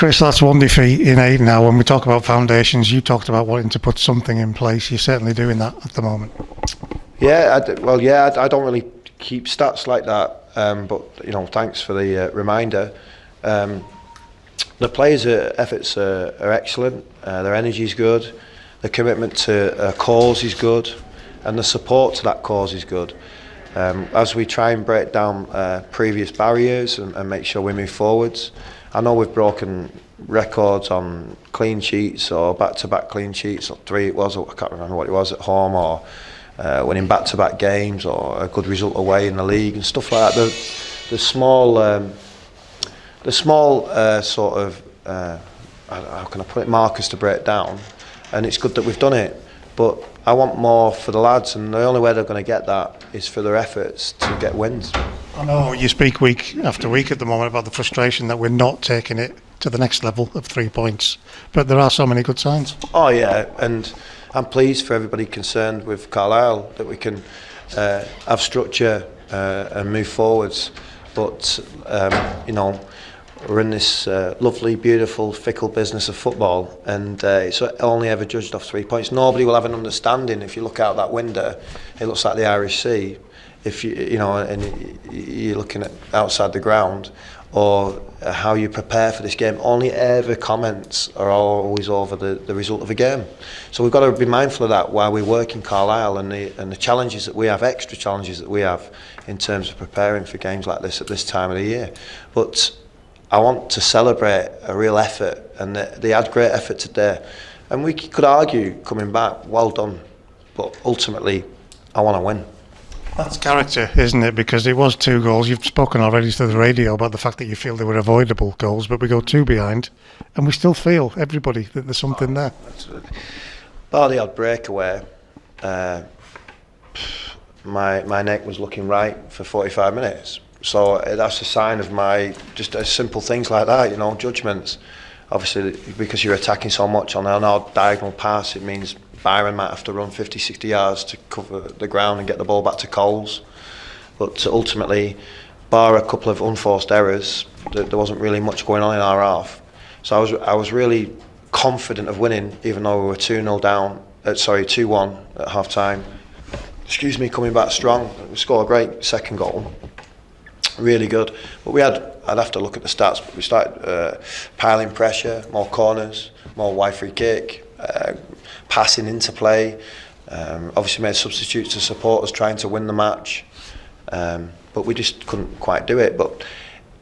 Chris, that's one defeat in 8 now. When we talk about foundations, you talked about wanting to put something in place. You're certainly doing that at the moment. Yeah, I don't really keep stats like that, but thanks for the reminder. The players' efforts are excellent. Their energy is good. The commitment to a cause is good, and the support to that cause is good. As we try and break down previous barriers and make sure we move forwards. I know we've broken records on clean sheets or back-to-back clean sheets, or 3 it was, I can't remember what it was, at home, or winning back-to-back games, or a good result away in the league and stuff like that. The small sort of how can I put it, markers to break down, and it's good that we've done it. But I want more for the lads, and the only way they're going to get that is for their efforts to get wins. I know you speak week after week at the moment about the frustration that we're not taking it to the next level of 3 points, but there are so many good signs. Oh yeah, and I'm pleased for everybody concerned with Carlisle that we can have structure and move forwards. But we're in this lovely, beautiful, fickle business of football, and it's only ever judged off 3 points. Nobody will have an understanding. If you look out that window, it looks like the Irish Sea. If and you're looking at outside the ground, or how you prepare for this game, only ever comments are always over the result of a game. So we've got to be mindful of that while we work in Carlisle, and the challenges that we have, extra challenges that we have in terms of preparing for games like this at this time of the year. But I want to celebrate a real effort, and they had great effort today. And we could argue, coming back, well done, but ultimately, I want to win. That's character, isn't it? Because it was 2 goals. You've spoken already to the radio about the fact that you feel they were avoidable goals, but we go 2 behind, and we still feel, everybody, that there's something there. Absolutely. Bar the odd breakaway, my neck was looking right for 45 minutes. So that's a sign of my, just simple things like that, judgments. Obviously, because you're attacking so much on an odd diagonal pass, it means Byron might have to run 50, 60 yards to cover the ground and get the ball back to Coles. But ultimately, bar a couple of unforced errors, there wasn't really much going on in our half. So I was really confident of winning, even though we were 2-0 down, 2-1 at half time. Coming back strong. We scored a great second goal. Really good. But I'd have to look at the stats, but we started piling pressure, more corners, more wide free kick, passing into play. Obviously made substitutes to support us trying to win the match, but we just couldn't quite do it. But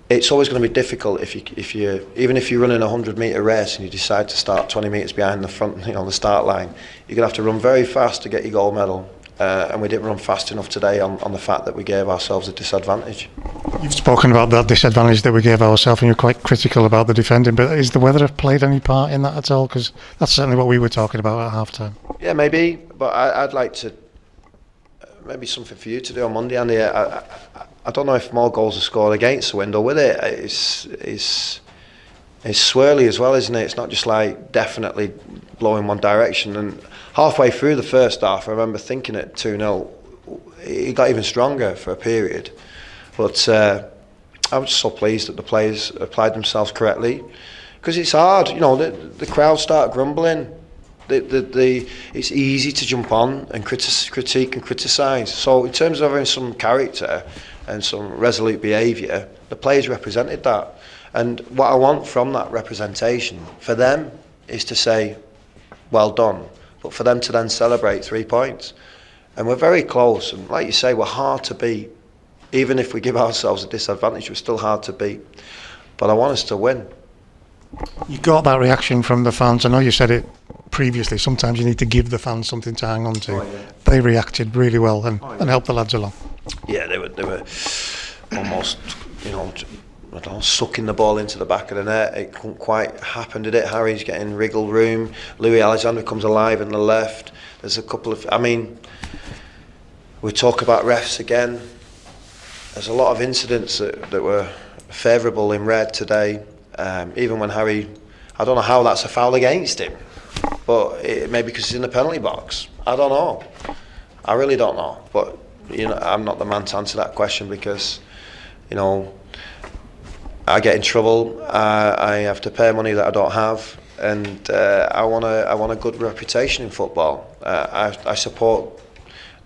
it's always going to be difficult if you even if you're running a 100-metre race and you decide to start 20 metres behind the front, the start line, you're going to have to run very fast to get your gold medal. And we didn't run fast enough today on the fact that we gave ourselves a disadvantage. You've spoken about that disadvantage that we gave ourselves, and you're quite critical about the defending, but is the weather have played any part in that at all? Because that's certainly what we were talking about at half time. Yeah, maybe, but I'd like to, maybe something for you to do on Monday, Andy. I don't know if more goals are scored against the wind or with it. It's swirly as well, isn't it? It's not just like definitely blowing one direction. And halfway through the first half, I remember thinking at 2-0, it got even stronger for a period. But I was so pleased that the players applied themselves correctly, because it's hard. The crowd start grumbling. It's easy to jump on and critique and criticise. So in terms of having some character and some resolute behaviour, the players represented that. And what I want from that representation for them is to say, well done, but for them to then celebrate 3 points. And we're very close, and like you say, we're hard to beat. Even if we give ourselves a disadvantage, we're still hard to beat. But I want us to win. You got that reaction from the fans. I know you said it previously, sometimes you need to give the fans something to hang on to. Oh, yeah. They reacted really well and helped the lads along. Yeah, they were almost, sucking the ball into the back of the net. It couldn't quite happen, did it? Harry's getting wriggle room. Louis Alexander comes alive in the left. There's a couple of, we talk about refs again. There's a lot of incidents that were favourable in red today. Even when Harry, I don't know how that's a foul against him, but maybe because he's in the penalty box. I don't know. I really don't know. But I'm not the man to answer that question, because I get in trouble. I have to pay money that I don't have, and I want a good reputation in football. I support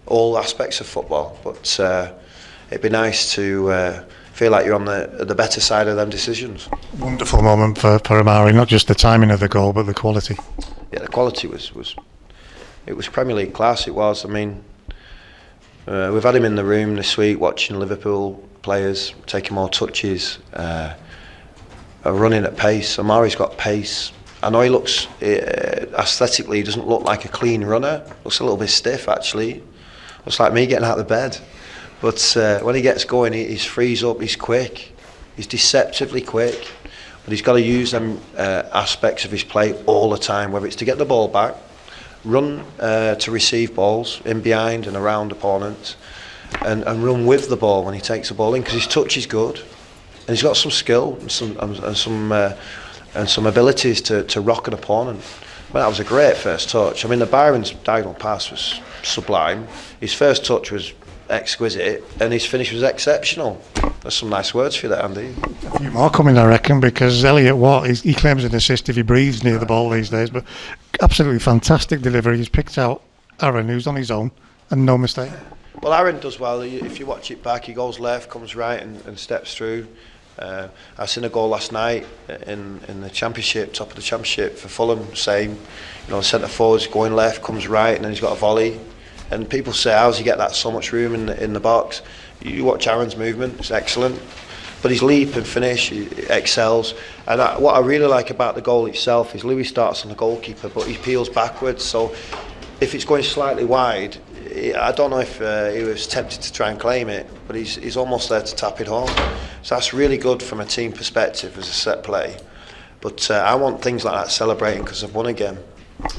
all aspects of football, but it'd be nice to feel like you're on the better side of them decisions. Wonderful moment for Amari, not just the timing of the goal, but the quality. Yeah, the quality was Premier League class. It was. I mean, we've had him in the room this week watching Liverpool players taking more touches, are running at pace. Amari's got pace. I know he looks aesthetically, he doesn't look like a clean runner. Looks a little bit stiff actually. Looks like me getting out of bed. But when he gets going, he's frees up. He's quick. He's deceptively quick. But he's got to use them aspects of his play all the time, whether it's to get the ball back, run to receive balls in behind and around opponents, and run with the ball when he takes the ball in, because his touch is good, and he's got some skill and some abilities to rock an opponent. Well, that was a great first touch. I mean, the Byron's diagonal pass was sublime. His first touch was exquisite, and his finish was exceptional. There's some nice words for you there, Andy. A few more coming, I reckon, because Elliot Watt, he claims an assist if he breathes near the ball these days, but absolutely fantastic delivery. He's picked out Aaron, who's on his own, and no mistake. Well, Aaron does well. If you watch it back, he goes left, comes right, and steps through. I seen a goal last night in the Championship, top of the Championship for Fulham. Same, centre forwards going left, comes right, and then he's got a volley. And people say, how's he get that so much room in the box? You watch Aaron's movement; it's excellent. But his leap and finish, he excels. And what I really like about the goal itself is Louis starts on the goalkeeper, but he peels backwards. So if it's going slightly wide, I don't know if he was tempted to try and claim it, but he's almost there to tap it home. So that's really good from a team perspective as a set play. But I want things like that celebrating because I've won a game.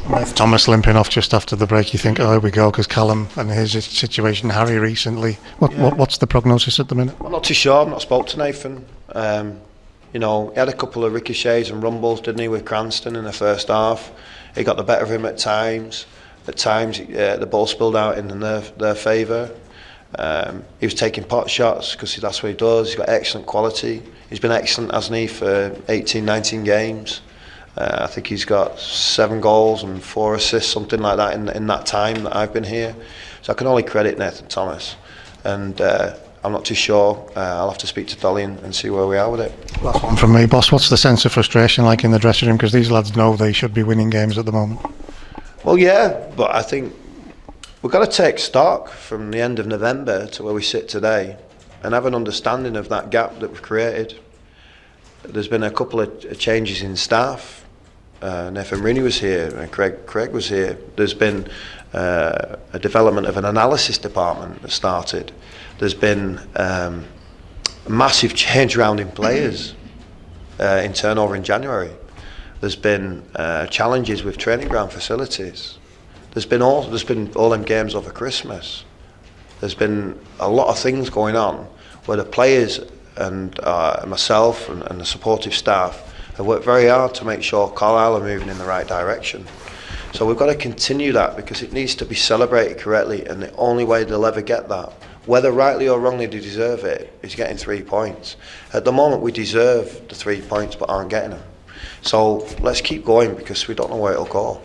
With Thomas limping off just after the break, you think, oh, here we go, because Callum and his situation, Harry recently. What's the prognosis at the minute? I'm not too sure. I've not spoke to Nathan. He had a couple of ricochets and rumbles, didn't he, with Cranston in the first half. He got the better of him at times. At times, the ball spilled out in their favour. He was taking pot shots because that's what he does. He's got excellent quality. He's been excellent, hasn't he, for 18, 19 games. I think he's got 7 goals and 4 assists, something like that, in that time that I've been here. So I can only credit Nathan Thomas. And I'm not too sure. I'll have to speak to Dolly and see where we are with it. Last one from me, boss. What's the sense of frustration like in the dressing room? Because these lads know they should be winning games at the moment. Well, yeah, but I think we've got to take stock from the end of November to where we sit today and have an understanding of that gap that we've created. There's been a couple of changes in staff. Nathan Rooney was here, and Craig was here. There's been a development of an analysis department that started. There's been a massive change around in players in turnover in January. There's been challenges with training ground facilities. There's been all them games over Christmas. There's been a lot of things going on where the players and myself and the supportive staff have worked very hard to make sure Carlisle are moving in the right direction. So we've got to continue that because it needs to be celebrated correctly, and the only way they'll ever get that, whether rightly or wrongly they deserve it, is getting 3 points. At the moment we deserve the 3 points but aren't getting them. So let's keep going because we don't know where it'll go.